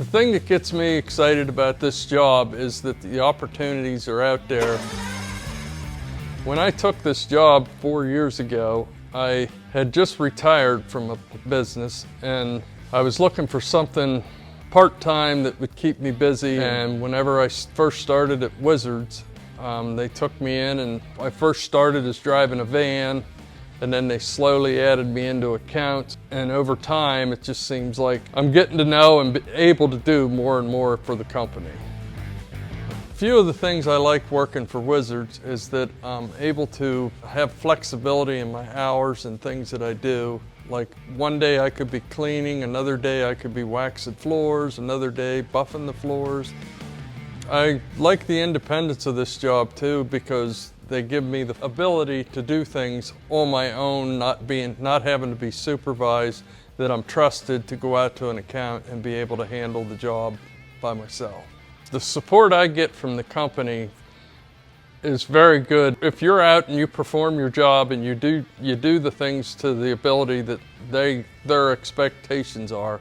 The thing that gets me excited about this job is that the opportunities are out there. When I took this job 4 years ago, I had just retired from a business and I was looking for something part-time that would keep me busy. And whenever I first started at Wizzards, they took me in, and I first started as driving a van, and then they slowly added me into accounts. And over time, it just seems like I'm getting to know and be able to do more and more for the company. A few of the things I like working for Wizzards is that I'm able to have flexibility in my hours and things that I do. Like one day I could be cleaning, another day I could be waxing floors, another day buffing the floors. I like the independence of this job too, because they give me the ability to do things on my own, not having to be supervised, that I'm trusted to go out to an account and be able to handle the job by myself. The support I get from the company is very good. If you're out and you perform your job and you do the things to the ability that their expectations are,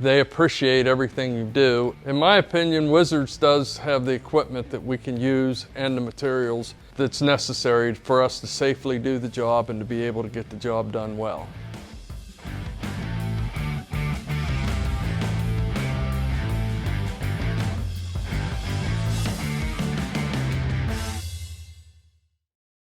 they appreciate everything you do. In my opinion, Wizzards does have the equipment that we can use and the materials that's necessary for us to safely do the job and to be able to get the job done well.